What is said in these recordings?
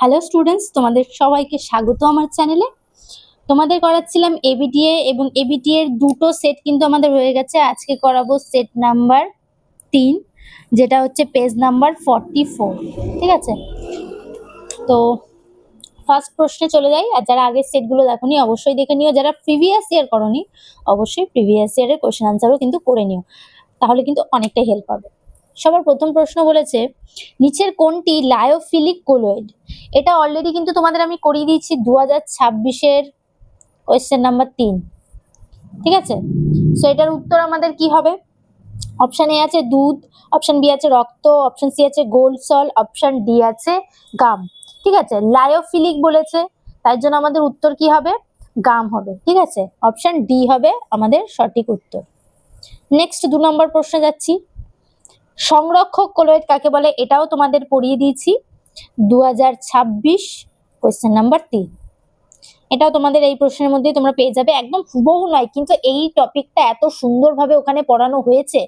Hello students, তোমাদের সবাইকে স্বাগত আমার চ্যানেলে। তোমাদের করাচ্ছিলাম এবিটিএ এবং এবিটিএ এর দুটো সেট কিন্তু আমাদের হয়ে গেছে। আজকে করাবো সেট নাম্বার 3, যেটা হচ্ছে পেজ নাম্বার 44। ঠিক আছে, তো ফার্স্ট প্রশ্নে চলে যাই। আর যারা আগের সেটগুলো দেখোনি অবশ্যই দেখে নিও, যারা প্রিভিয়াস ইয়ার করোনি অবশ্যই প্রিভিয়াস ইয়ারের কোয়েশ্চেন আনসারও কিন্তু করে নিও, তাহলে কিন্তু অনেকটা হেল্প হবে। সবার প্রথম প্রশ্ন বলেছে, নিচের কোনটি লায়োফিলিক কোলয়েড? এটা অলরেডি কিন্তু তোমাদের আমি করিয়ে দিয়েছি 2026-এর কোয়েশ্চেন নাম্বার 3। ঠিক আছে, সো এটার উত্তর আমাদের কি হবে? অপশন এ আছে দুধ, অপশন বি আছে রক্ত, অপশন সি আছে গোল্ড সল, অপশন ডি আছে গাম। ঠিক আছে, লায়োফিলিক বলেছে, তাই জন্য আমাদের উত্তর কি হবে? গাম হবে। ঠিক আছে, অপশন ডি হবে আমাদের সঠিক উত্তর। নেক্সট 2 নম্বর প্রশ্নে যাচ্ছি। সংরক্ষক কোলয়েড কাকে বলে? এটাও তোমাদের পড়িয়ে দিয়েছি 2026 কোয়েশ্চেন নাম্বার 3। এটাও তোমাদের এই প্রশ্নের মধ্যেই তোমরা পেয়ে যাবে, একদম হুবহু নয়, কিন্তু এই টপিকটা এত সুন্দরভাবে ওখানে পড়ানো হয়েছে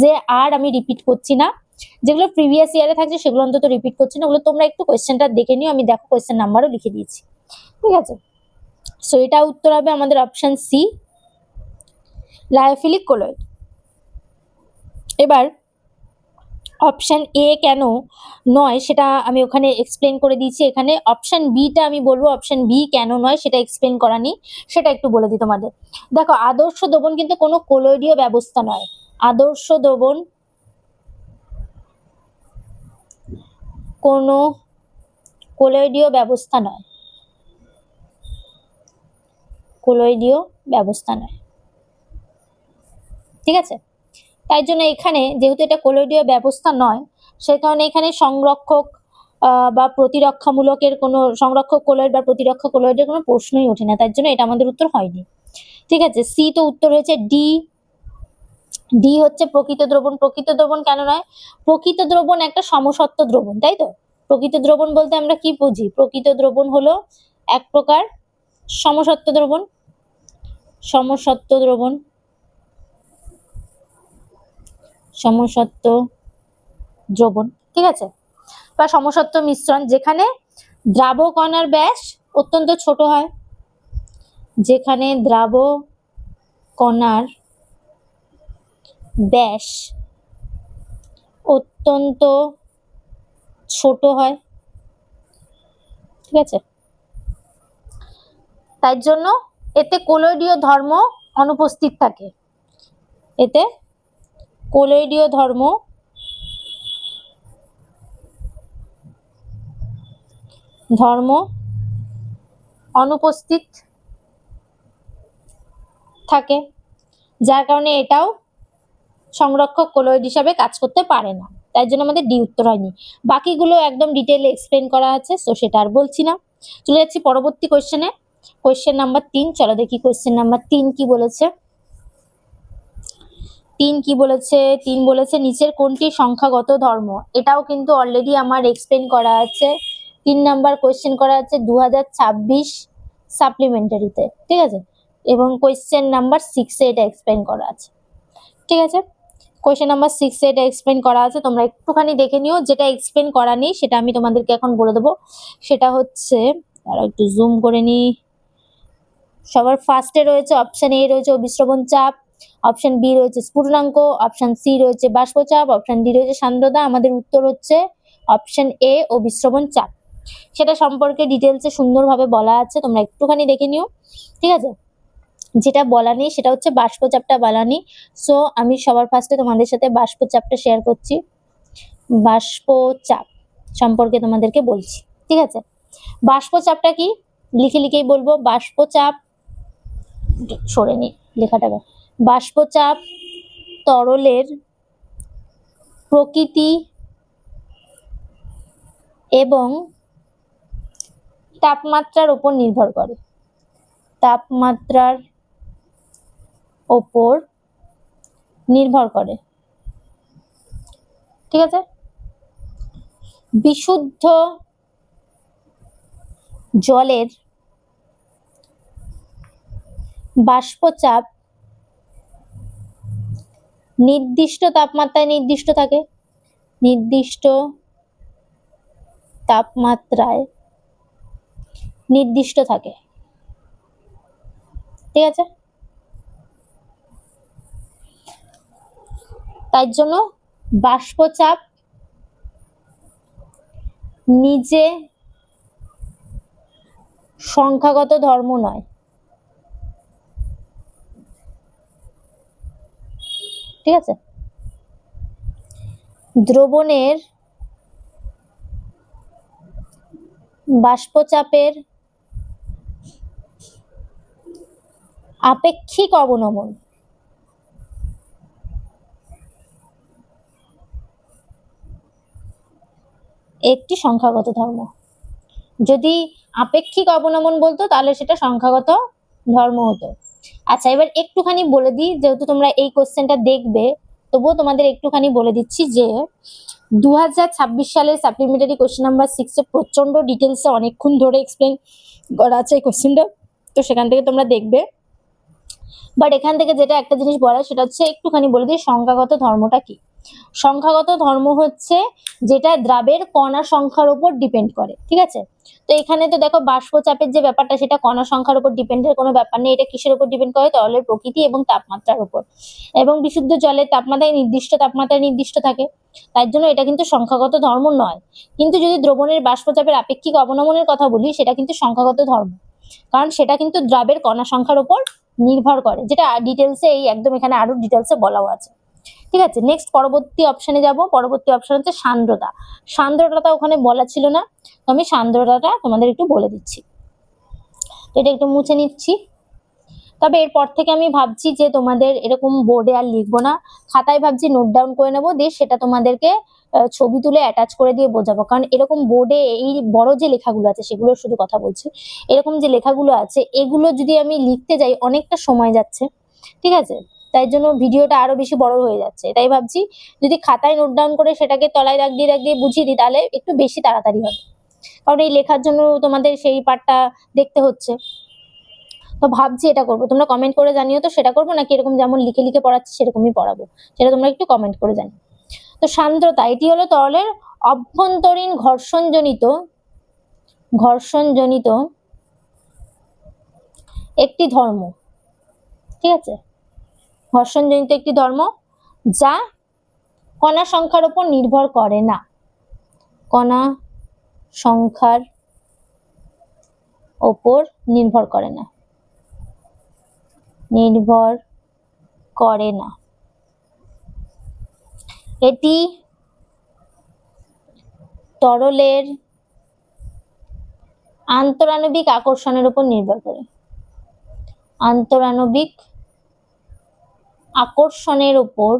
যে আর আমি রিপিট করছি না। যেগুলো প্রিভিয়াস ইয়ারে থাকছে সেগুলো অন্তত রিপিট করছি না, ওগুলো তোমরা একটু কোয়েশ্চেনটা দেখে নিও, আমি দেখো কোয়েশ্চেন নাম্বারও লিখে দিয়েছি। ঠিক আছে, সো এটা উত্তর হবে আমাদের অপশন সি, লায়োফিলিক কোলয়েড। এবার অপশন এ কেন নয় সেটা আমি ওখানে এক্সপ্লেন করে দিয়েছি। এখানে অপশন বিটা আমি বলবো, অপশন বি কেন নয় সেটা এক্সপ্লেন করা নেই, সেটা একটু বলে দিই তোমাদের। দেখো, আদর্শ দ্রবণ কিন্তু কোনো কোলয়েডীয় ব্যবস্থা নয়। আদর্শ দ্রবণ কোনো কোলয়েডীয় ব্যবস্থা নয়, কোলয়েডীয় ব্যবস্থা নয়। ঠিক আছে, তাই জন্য এখানে যেহেতু এটা কোলয়েডীয় ব্যবস্থা নয়, সেই কারণে এখানে সংরক্ষক বা প্রতিরক্ষামূলকের কোনো সংরক্ষক কোলয়েড বা প্রতিরক্ষা কোলয়েডের কোনো প্রশ্নই ওঠে না, তার জন্য এটা আমাদের উত্তর হয়নি। ঠিক আছে, সি তো উত্তর হয়েছে ডি। ডি হচ্ছে প্রকৃত দ্রবণ। প্রকৃত দ্রবণ কেন নয়? প্রকৃত দ্রবণ একটা সমসত্ব দ্রবণ, তাই তো? প্রকৃত দ্রবণ বলতে আমরা কি বুঝি? প্রকৃত দ্রবণ হলো এক প্রকার সমসত্ব দ্রবণ। সমসত্ব দ্রবণ, সমসত্ব দ্রবণ। ঠিক আছে, বা সমসত্ব মিশ্রণ, যেখানে দ্রাবকণার ব্যাস অত্যন্ত ছোট হয়। যেখানে দ্রাবকণার ব্যাস অত্যন্ত ছোট হয়। ঠিক আছে, তাই জন্য এতে কোলয়েডীয় ধর্ম অনুপস্থিত থাকে। এতে কোলয়েডীয় ধর্ম অনুপস্থিত থাকে, যার কারণে এটাও সংরক্ষক কোলয়েড হিসাবে কাজ করতে পারে না, তাই জন্য আমাদের ডি উত্তর হয়নি। বাকিগুলো একদম ডিটেইলে এক্সপ্লেন করা আছে, তো সেটা আর বলছি না। চলে যাচ্ছি পরবর্তী কোয়েশ্চেনে, কোয়েশ্চেন নাম্বার 3। চলো দেখি কোয়েশ্চেন নাম্বার 3 কি বলেছে। 3 কি বলেছে? 3 বলেছে নিচের কোনটি সংখ্যাগত ধর্ম? এটাও কিন্তু অলরেডি আমার এক্সপ্লেন করা আছে, 3 নাম্বার কোয়েশ্চেন করা আছে 2026 সাপ্লিমেন্টারিতে। ঠিক আছে, এবং কোয়েশ্চেন নাম্বার 6 এ এটা এক্সপ্লেন করা আছে। ঠিক আছে, কোয়েশ্চেন নাম্বার 6 এ এটা এক্সপ্লেন করা আছে, তোমরা একটুখানি দেখে নিও। যেটা এক্সপ্লেন করা নেই সেটা আমি তোমাদেরকে এখন বলে দেবো। সেটা হচ্ছে, আর একটু জুম করে নি। সবার ফার্স্টে রয়েছে অপশন এ রয়েছে অভিস্রবণ চাপ, অপশন বি রয়েছে স্ফুটনাঙ্ক, অপশন সি রয়েছে বাষ্পচাপ, অপশন ডি রয়েছে সান্দ্রতা। আমাদের উত্তর হচ্ছে অপশন এ অভিস্রবণ চাপ। সেটা সম্পর্কে ডিটেলসে সুন্দরভাবে বলা আছে, তোমরা একটুখানি দেখে নিও। ঠিক আছে, যেটা বলা নেই সেটা হচ্ছে বাষ্পচাপটা বলা নেই। সো আমি সবার ফার্স্টে তোমাদের সাথে বাষ্পচাপটা শেয়ার করছি। বাষ্পচাপ সম্পর্কে তোমাদেরকে বলছি। ঠিক আছে, বাষ্পচাপটা কি লিখে লিখেই বলবো। বাষ্পচাপ, সরে নি লেখাটাকে। বাষ্পচাপ তরলের প্রকৃতি এবং তাপমাত্রার উপর নির্ভর করে। তাপমাত্রার উপর নির্ভর করে। ঠিক আছে, বিশুদ্ধ জলের বাষ্পচাপ নির্দিষ্ট তাপমাত্রায় নির্দিষ্ট থাকে। নির্দিষ্ট তাপমাত্রায় নির্দিষ্ট থাকে। ঠিক আছে, তাই জন্য বাষ্পচাপ নিজে সংখ্যাগত ধর্ম নয়। ঠিক আছে, দ্রবণের বাষ্পচাপের আপেক্ষিক অবনমন একটি সংখ্যাগত ধর্ম। যদি আপেক্ষিক অবনমন বলতো তাহলে সেটা সংখ্যাগত ধর্ম হতো। আচ্ছা, এবার একটুখানি বলে দিই, যেহেতু তোমরা এই কোশ্চেনটা দেখবে তবুও তোমাদের একটুখানি বলে দিচ্ছি যে 2026 সালের সাপ্লিমেন্টারি কোশ্চেন নাম্বার 6 এ প্রচন্ড ডিটেলসে অনেকক্ষণ ধরে এক্সপ্লেন করা আছে এই কোশ্চেনটা, তো সেখান থেকে তোমরা দেখবে। বাট এখান থেকে যেটা একটা জিনিস বলা সেটা হচ্ছে একটুখানি বলে দিই সংখ্যাগত ধর্মটা কি। সংখ্যাগত ধর্ম হচ্ছে যেটা দ্রাবের কণা সংখ্যার উপর ডিপেন্ড করে। ঠিক আছে, তো এখানে তো দেখো বাষ্পচাপের যে ব্যাপারটা সেটা কণা সংখ্যার উপর ডিপেন্ডের কোনো ব্যাপার নেই। এটা কিসের উপর ডিপেন্ড করে? তরলের প্রকৃতি এবং তাপমাত্রার উপর। এবং বিশুদ্ধ জলের তাপমাত্রায় নির্দিষ্ট তাপমাত্রায় নির্দিষ্ট থাকে, তাই জন্য এটা কিন্তু সংখ্যাগত ধর্ম নয়। কিন্তু যদি দ্রবণের বাষ্পচাপের আপেক্ষিক অবনমনের কথা বলি সেটা কিন্তু সংখ্যাগত ধর্ম, কারণ সেটা কিন্তু দ্রাবের কণা সংখ্যার উপর নির্ভর করে, যেটা ডিটেলসে এই একদম এখানে আরো ডিটেলসে বলাও আছে। ঠিক আছে, নেক্সট পরবর্তী অপশনে যাব। পরবর্তী অপশন হচ্ছে সান্দ্রতা। সান্দ্রতাটা ওখানে বলা ছিল না, তো আমি সান্দ্রতাটা তোমাদের একটু বলে দিচ্ছি। এটা একটু মুছে নিচ্ছি। তবে এরপর থেকে আমি ভাবছি যে তোমাদের এরকম বোর্ডে আর লিখবো না, খাতায় ভাবছি নোট ডাউন করে নেবো, দিয়ে সেটা তোমাদেরকে ছবি তুলে অ্যাটাচ করে দিয়ে বোঝাবো। কারণ এরকম বোর্ডে এই বড় যে লেখাগুলো আছে সেগুলো শুধু কথা বলছি, এরকম যে লেখাগুলো আছে এগুলো যদি আমি লিখতে যাই অনেকটা সময় যাচ্ছে। ঠিক আছে, তাই জন্য ভিডিওটা আরো বেশি বড় হয়ে যাচ্ছে। তাই ভাবছি যদি খাতায় নোট ডাউন করে সেটাকে তলায় দাগ দিয়ে বুঝিয়ে দিই তাহলে একটু বেশি তাড়াতাড়ি হবে, কারণ এই লেখার জন্য তোমাদের সেই পার্টটা দেখতে হচ্ছে। তো ভাবছি এটা করবো, তোমরা কমেন্ট করে জানিও তো সেটা করবো নাকি এরকম যেমন লিখে লিখে পড়াচ্ছি সেরকমই পড়াবো, সেটা তোমরা একটু কমেন্ট করে জানিও। তো সান্দ্রতা এটি হলো তরলের অভ্যন্তরীণ ঘর্ষণজনিত একটি ধর্ম। ঠিক আছে, ঘর্ষণজনিত একটি ধর্ম যা কণা সংখ্যার উপর নির্ভর করে না। কণা সংখ্যার ওপর নির্ভর করে না, এটি তরলের আন্তরাণবিক আকর্ষণের উপর নির্ভর করে। আন্তরাণবিক আকর্ষণের উপর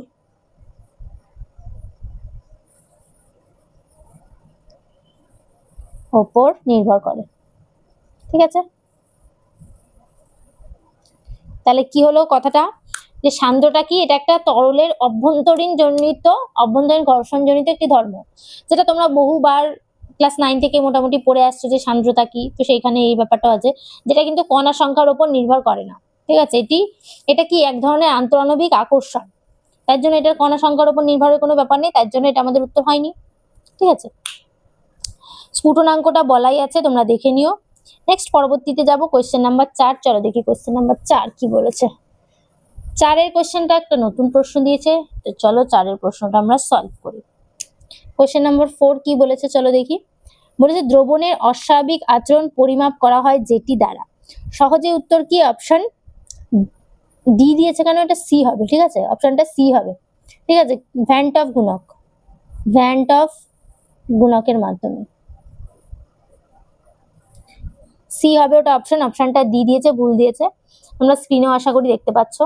নির্ভর করে। ঠিক আছে, তাহলে কি হলো কথাটা, যে সান্দ্রটা কি? এটা একটা তরলের অভ্যন্তরীণ ঘর্ষণজনিত একটি ধর্ম, যেটা তোমরা বহুবার ক্লাস 9 থেকে মোটামুটি পড়ে আসছো যে সান্দ্রতা কি, তো সেইখানে এই ব্যাপারটা আছে, যেটা কিন্তু কণা সংখ্যার উপর নির্ভর করে না। ঠিক আছে, এটা কি এক ধরনের আন্তরাণবিক আকর্ষণ, তার জন্য এটার কণা সংখ্যার উপর নির্ভরের কোনো ব্যাপার নেই, তার জন্য এটা আমাদের উত্তর হয়নি। ঠিক আছে, স্ফুটনাঙ্কটা বলাই আছে, তোমরা দেখে নিও। নেক্সট পরবর্তীতে যাব কোয়েশ্চেন নাম্বার 4। চলো দেখি কোয়েশ্চেন নাম্বার 4 কি বলেছে। 4-এর কোয়েশ্চেনটা একটা নতুন প্রশ্ন দিয়েছে, তো চলো 4-এর প্রশ্নটা আমরা সলভ করি। কোয়েশ্চেন নাম্বার 4 কি বলেছে চলো দেখি। বলেছে দ্রবণের অস্বাভাবিক আচরণ পরিমাপ করা হয় যেটি দ্বারা। সহজে উত্তর কি? অপশন ডি দিয়েছে, কেন এটা সি হবে। ঠিক আছে, অপশনটা সি হবে। ঠিক আছে, ভ্যান্ট অফ গুণকের মাধ্যমে সি হবে ওটা অপশনটা ডি দিয়েছে, ভুল দিয়েছে। তোমরা স্ক্রিনেও আশা করি দেখতে পাচ্ছ।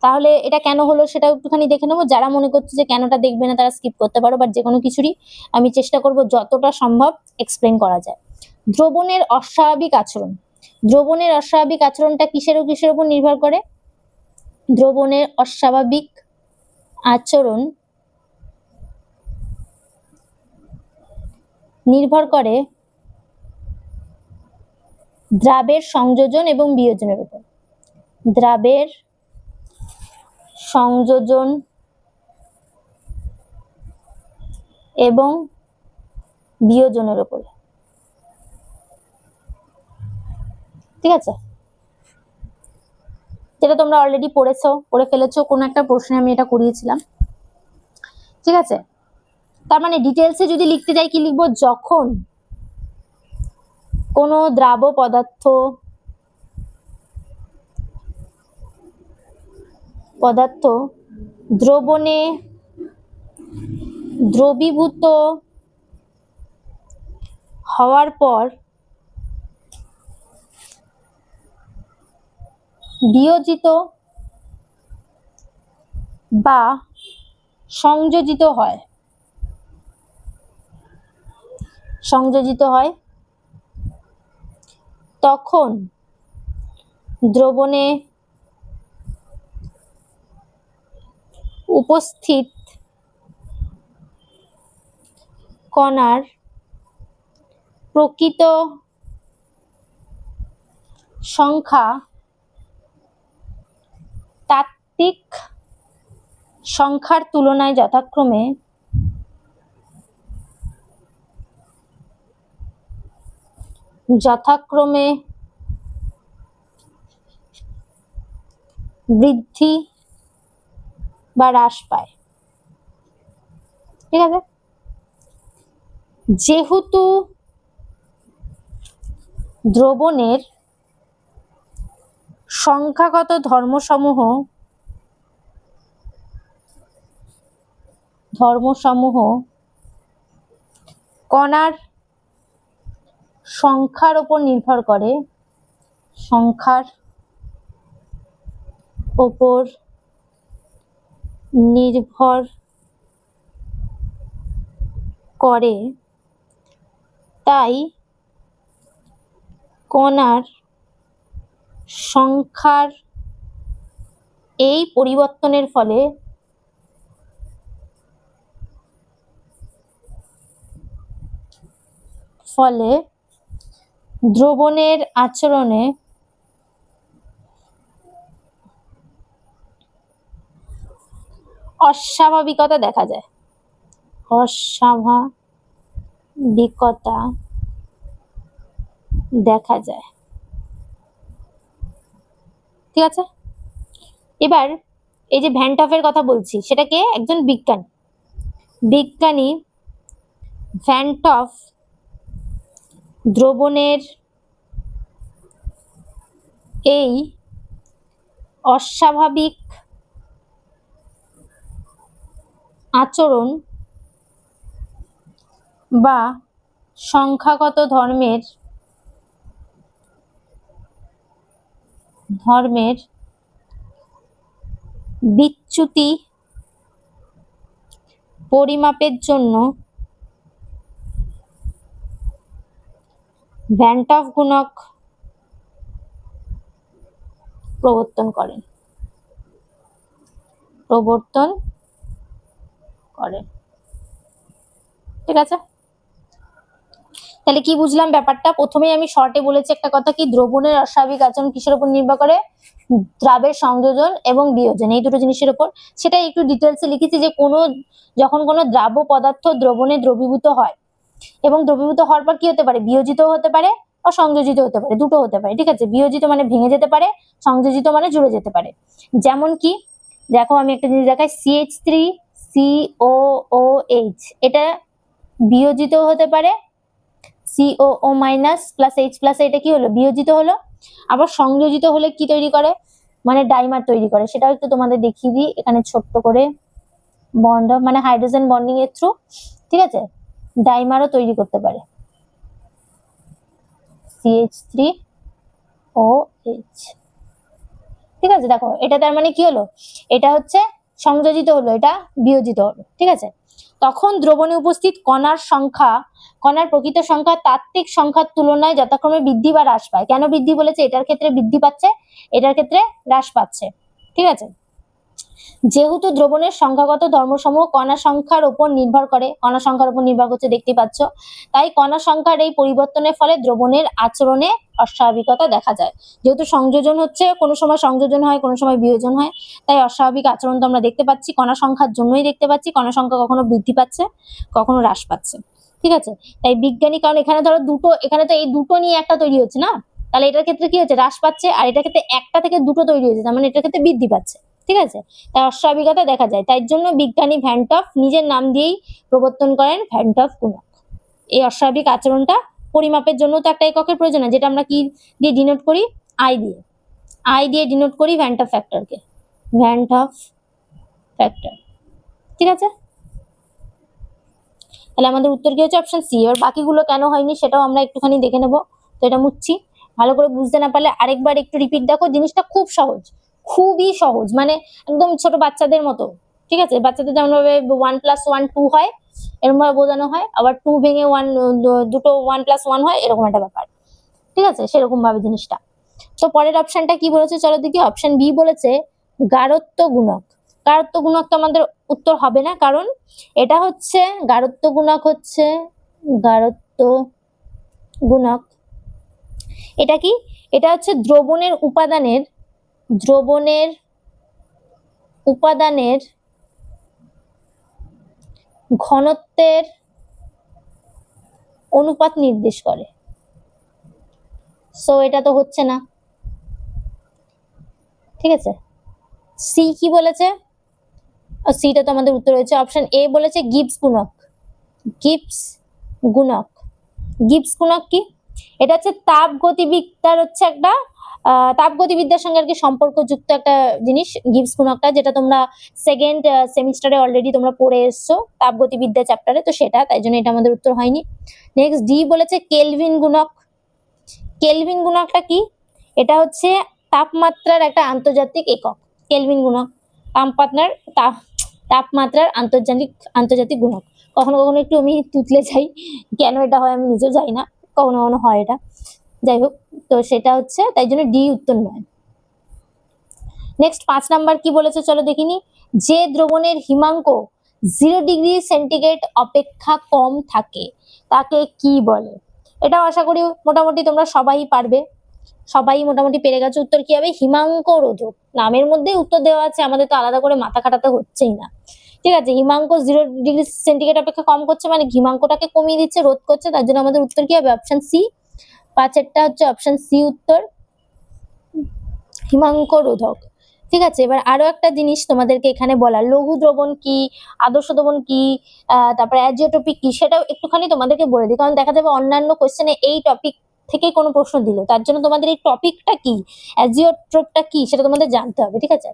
তাহলে এটা কেন হলো সেটা একটুখানি দেখে নেবো। যারা মনে করছে যে কেনটা দেখবে না তারা স্কিপ করতে পারো, বাট যে কোনো কিছুরই আমি চেষ্টা করব যতটা সম্ভব এক্সপ্লেন করা যায়। দ্রবণের অস্বাভাবিক আচরণটা কিসের উপর নির্ভর করে? দ্রবণের অস্বাভাবিক আচরণ নির্ভর করে দ্রাবের সংযোজন এবং বিয়োজনের উপর। দ্রাবের সংযোজন এবং বিয়োজনের উপর। ঠিক আছে, যেটা তোমরা অলরেডি পড়ে ফেলেছো, কোনো একটা প্রশ্নে আমি এটা করিয়েছিলাম। ঠিক আছে, তার মানে ডিটেলসে যদি লিখতে যাই কি লিখবো, যখন কোনো দ্রাব্য পদার্থ দ্রবণে দ্রবীভূত হওয়ার পর বিয়োজিত বা সংযোজিত হয় তখন দ্রবণে উপস্থিত কণার প্রকৃত সংখ্যা তাত্ত্বিক সংখ্যার তুলনায় যথাক্রমে বৃদ্ধি বা হ্রাস পায়। ঠিক আছে, যেহেতু দ্রবণের সংখ্যাগত ধর্মসমূহ কণার সংখ্যার উপর নির্ভর করে, তাই কণার সংখ্যার এই পরিবর্তনের ফলে দ্রবণের আচরণে অস্বাভাবিকতা দেখা যায়। ঠিক আছে, এবার এই যে ভ্যান টফের কথা বলছি, সেটা কে? একজন বিজ্ঞানী ভ্যান টফ দ্রবণের এই অস্বাভাবিক আচরণ বা সংখ্যাগত ধর্মের বিচ্যুতি পরিমাপের জন্য ভ্যান টফ গুণক প্রবর্তন করেন। ঠিক আছে, তাহলে কি বুঝলাম ব্যাপারটা? প্রথমেই আমি শর্টে বলেছি একটা কথা, কি দ্রবণের অস্বাভাবিক আচরণ কিসের উপর নির্ভর করে? দ্রাবের সংযোজন এবং বিয়োজন, এই দুটো জিনিসের উপর। সেটা একটু ডিটেলসে লিখেছি যে যখন কোনো দ্রাব্য পদার্থ দ্রবণে দ্রবীভূত হয়, এবং দ্রবীভূত হওয়ার পর কি হতে পারে? বিয়োজিত হতে পারে বা সংযোজিত হতে পারে, দুটো হতে পারে। ঠিক আছে, বিয়োজিত মানে ভেঙে যেতে পারে, সংযোজিত মানে জুড়ে যেতে পারে। যেমন কি দেখো, আমি একটা জিনিস দেখাই, CH3COOH, এটা বিয়োজিত হতে পারে, COO minus plus H plus, এটা কি হলো? বিয়োজিত হলো। আবার সংযোজিত হলে কি তৈরি করে? মানে ডাইমার তৈরি করে। সেটাও একটু তোমাদের দেখিয়ে দিই এখানে ছোট্ট করে, বন্ড মানে হাইড্রোজেন বন্ডিং এর থ্রু, ঠিক আছে, ডাইমারও তৈরি করতে পারে, CH3OH। ঠিক আছে, দেখো এটা তার মানে কি হলো? এটা হচ্ছে সংযোজিত হলো, এটা বিয়োজিত হলো। ঠিক আছে, তখন দ্রবণে উপস্থিত কণার প্রকৃত সংখ্যা তাত্ত্বিক সংখ্যার তুলনায় যথাক্রমে বৃদ্ধি বা হ্রাস পায়। কেন বৃদ্ধি বলেছে? এটার ক্ষেত্রে বৃদ্ধি পাচ্ছে, এটার ক্ষেত্রে হ্রাস পাচ্ছে। ঠিক আছে, যেহেতু দ্রবণের সংখ্যাগত ধর্মসমূহ কণা সংখ্যার উপর নির্ভর করছে, দেখতে পাচ্ছ, তাই কণা সংখ্যার এই পরিবর্তনের ফলে দ্রবণের আচরণে অস্বাভাবিকতা দেখা যায়। যেহেতু সংযোজন হচ্ছে, কোনো সময় সংযোজন হয়, কোনো সময় বিয়োজন হয়, তাই অস্বাভাবিক আচরণ তো আমরা দেখতে পাচ্ছি, কণা সংখ্যার জন্যই দেখতে পাচ্ছি। কণা সংখ্যা কখনো বৃদ্ধি পাচ্ছে, কখনো হ্রাস পাচ্ছে। ঠিক আছে, তাই বিজ্ঞানী, কারণ এখানে ধরো এখানে তো এই দুটো নিয়ে একটা তৈরি হচ্ছে না, তাহলে এটার ক্ষেত্রে কি হচ্ছে, হ্রাস পাচ্ছে, আর এটার ক্ষেত্রে একটা থেকে দুটো তৈরি হয়েছে, তার মানে এটার ক্ষেত্রে বৃদ্ধি পাচ্ছে। ঠিক আছে, তাই অস্বাভাবিকতা দেখা যায়। তাই জন্য বিজ্ঞানী ভ্যান টফ নিজের নাম দিয়েই প্রবর্তন করেন ভ্যান টফ গুণক। এই অস্বাভাবিক আচরণটা পরিমাপের জন্য তো একটা এককের প্রয়োজন, যেটা আমরা কি দিয়ে ডিনোট করি, আই দিয়ে। আই দিয়ে ডিনোট করি ভ্যান টফ ফ্যাক্টরকে, ভ্যান টফ ফ্যাক্টর। ঠিক আছে, তাহলে আমাদের উত্তর কি হচ্ছে, অপশন সি। এবার বাকিগুলো কেন হয়নি সেটাও আমরা একটুখানি দেখে নেব। তো এটা মুছছি, ভালো করে বুঝতে না পারলে আরেকবার একটু রিপিট দেখো। জিনিসটা খুব সহজ, খুবই সহজ, মানে একদম ছোট বাচ্চাদের মতো। ঠিক আছে, বাচ্চাদের যেমন ভাবে 1+1 2 হয়, এরকম ভাবে বোঝানো হয়, আবার 2 ভেঙে 1 দুটো 1+1 হয়, এরকম একটা ব্যাপার। ঠিক আছে, সেরকম ভাবে জিনিসটা। তো পরের অপশনটা কি বলেছে চলো দেখি। অপশন বি বলেছে গারত্ব গুণক। গারত্ব গুণক তো আমাদের উত্তর হবে না, কারণ এটা হচ্ছে গারত্ব গুণক, হচ্ছে গারত্ব গুণক। এটা কি, এটা হচ্ছে দ্রবণের উপাদানের ঘনত্বের অনুপাত নির্দেশ করে। সো এটা তো হচ্ছে না। ঠিক আছে, সি কি বলেছে, সিটা তো আমাদের উত্তর হয়েছে। অপশন এ বলেছে গিবস গুণক। গিবস গুণক, গিবস গুণক কি, এটা হচ্ছে তাপগতিবিদ্যার হচ্ছে একটা তাপগতিবিদ্যার সঙ্গে আর কি সম্পর্কযুক্ত একটা জিনিস গিবস গুণকটা, যেটা তোমরা সেকেন্ড সেমিস্টারে অলরেডি তোমরা পড়ে এসছো তাপগতিবিদ্যা চ্যাপ্টারে, তো সেটা, তাই জন্য এটা আমাদের উত্তর হয়নি। নেক্সট ডি বলেছে কেলভিন গুণক। কেলভিন গুণকটা কি, এটা হচ্ছে তাপমাত্রার একটা আন্তর্জাতিক একক। কেলভিন গুণক তাপমাত্রার আন্তর্জাতিক গুণক। কখনো কখনো একটু আমি তুতলে যাই, কেন এটা হয় আমি নিজেও জানি না, কখনো কখনো হয় এটা, যাই হোক। তো সেটা হচ্ছে, তাই জন্য ডি উত্তর নয়। নেক্সট 5 নাম্বার কি বলেছে চলো দেখিনি। যে দ্রবণের হিমাঙ্ক 0°C অপেক্ষা কম থাকে তাকে কি বলে। এটা আশা করি মোটামুটি তোমরা সবাই পারবে, সবাই মোটামুটি পেরে গেছে। উত্তর কি হবে, হিমাঙ্ক রোধক। নামের মধ্যেই উত্তর দেওয়া আছে, আমাদের তো আলাদা করে মাথা খাটাতে হচ্ছেই না। ঠিক আছে, হিমাঙ্ক 0°C অপেক্ষা কম করছে, মানে হিমাঙ্কটাকে কমিয়ে দিচ্ছে, রোধ করছে, তার জন্য আমাদের উত্তর কি হবে, অপশন সি। 5-এরটা হচ্ছে অপশন সি উত্তর, হিমাঙ্ক রোধক। ঠিক আছে, এবার আরো একটা জিনিস তোমাদেরকে এখানে বলা, লঘু দ্রবণ কি, আদর্শ দ্রবণ কি, তারপরে অ্যাজিওট্রপিক কি, সেটাও একটুখানি তোমাদেরকে বলে দিই, কারণ দেখা যাবে অন্যান্য কোশ্চেনে এই টপিক থেকে কোনো প্রশ্ন দিল, তার জন্য তোমাদের এই টপিকটা কি, অ্যাজিওট্রপটা কি, সেটা তোমাদের জানতে হবে। ঠিক আছে,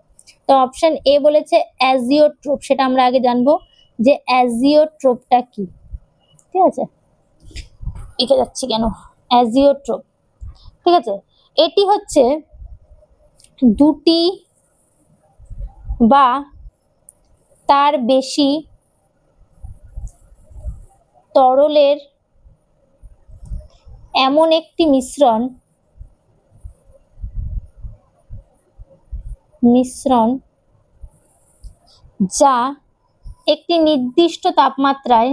তো অপশন এ বলেছে অ্যাজিওট্রপ, সেটা আমরা আগে জানবো যে অ্যাজিওট্রপটা কি। ঠিক আছে, এঁকে যাচ্ছি কেন, অ্যাজিওট্রপ। ঠিক আছে, এটি হচ্ছে দুটি বা তার বেশি তরলের এমন একটি মিশ্রণ যা একটি নির্দিষ্ট তাপমাত্রায়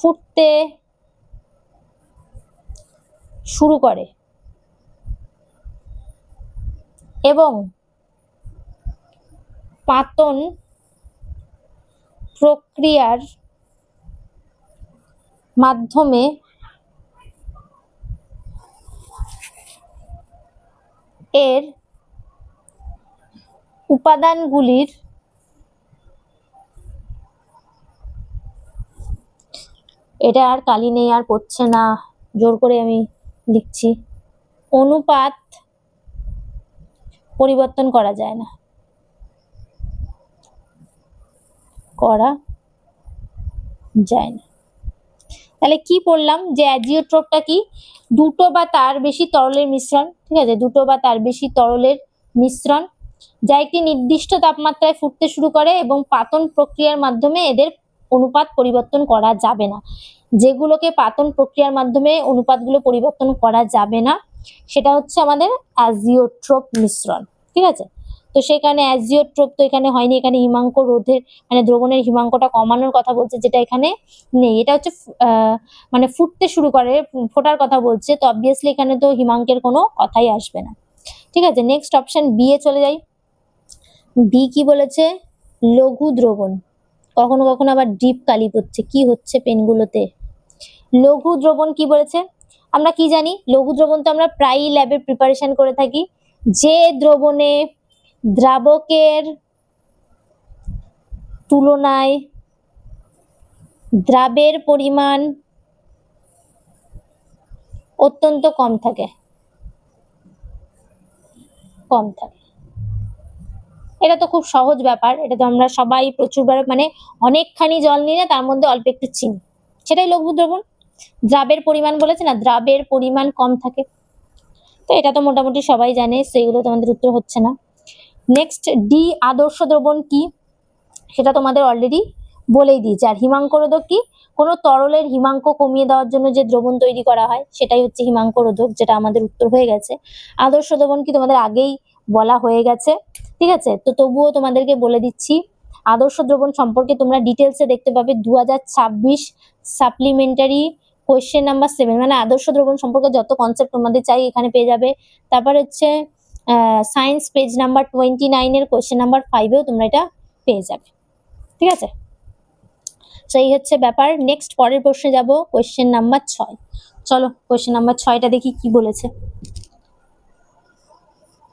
ফুটতে শুরু করে এবং পাতন প্রক্রিয়ার মাধ্যমে এর উপাদানগুলির এটা আর কালি নেই, আর পড়ছে না, জোর করে আমি লিখছি, অনুপাত পরিবর্তন করা যায় না, তাহলে কি পড়লাম, যে অ্যাজিওট্রপটা কি, দুটো বা তার বেশি তরলের মিশ্রণ। ঠিক আছে, দুটো বা তার বেশি তরলের মিশ্রণ যা একটি নির্দিষ্ট তাপমাত্রায় ফুটতে শুরু করে এবং পাতন প্রক্রিয়ার মাধ্যমে এদের অনুপাত পরিবর্তন করা যাবে না। যেগুলোকে পাতন প্রক্রিয়ার মাধ্যমে অনুপাতগুলো পরিবর্তন করা যাবে না, সেটা হচ্ছে আমাদের অ্যাজিওট্রপ মিশ্রণ। ঠিক আছে, তো সেই কারণে অ্যাজিওট্রপ তো এখানে হয়নি, এখানে হিমাঙ্ক রোধের মানে দ্রবণের হিমাঙ্কটা কমানোর কথা বলছে, যেটা এখানে নেই। এটা হচ্ছে মানে ফুটতে শুরু করে, ফোটার কথা বলছে, তো অবভিয়াসলি এখানে তো হিমাঙ্কের কোনো কথাই আসবে না। ঠিক আছে, নেক্সট অপশন বি এ চলে যাই। বি কি বলেছে, লঘু দ্রবণ। কখনো কখনো আবার ডিপ কালি পড়ছে, কি হচ্ছে পেনগুলোতে। লঘু দ্রবণ কি বলেছে? আমরা কি জানি? লঘু দ্রবণ তো আমরা প্রায়ই ল্যাবে প্রিপারেশন করে থাকি। যে দ্রবণে দ্রাবকের তুলনায় দ্রাবের পরিমাণ অত্যন্ত কম থাকে, এটা তো খুব সহজ ব্যাপার, এটা তো আমরা সবাই প্রচুরবার মানে অনেকখানি জল নিলে তার মধ্যে অল্প একটু চিনি, সেটাই লঘু দ্রবণ। দ্রাবের পরিমাণ বলেছে না, দ্রাবের পরিমাণ কম থাকে, তো এটা তো মোটামুটি সবাই জানে, সেইগুলো তোমাদের উত্তর হচ্ছে না। নেক্সট ডি, আদর্শ দ্রবণ কি? সেটা তোমাদের অলরেডি বলেই দিয়েছে। আর হিমাঙ্করোধক কি? কোনো তরলের হিমাঙ্ক কমিয়ে দেওয়ার জন্য যে দ্রবণ তৈরি করা হয় সেটাই হচ্ছে হিমাঙ্করোধক, যেটা আমাদের উত্তর হয়ে গেছে। আদর্শ দ্রবণ কি তোমাদের আগেই বলা হয়ে গেছে, ঠিক আছে? তো তবুও তোমাদেরকে বলে দিচ্ছি, আদর্শ দ্রবণ সম্পর্কে তোমরা ডিটেলসে দেখতে পাবে 2026 সাপ্লিমেন্টারি কোয়েশ্চেন নাম্বার 7, মানে আদর্শ দ্রবণ সম্পর্কে যত কনসেপ্ট তোমাদের চাই এখানে পেয়ে যাবে। তারপর হচ্ছে সায়েন্স পেজ নাম্বার 29 এর কোয়েশ্চেন নাম্বার 5-এও তোমরা এটা পেয়ে যাবে, ঠিক আছে? তো এই হচ্ছে ব্যাপার। নেক্সট পরের প্রশ্নে যাব, কোয়েশ্চেন নাম্বার 6। চলো কোয়েশ্চেন নাম্বার 6টা দেখি কি বলেছে।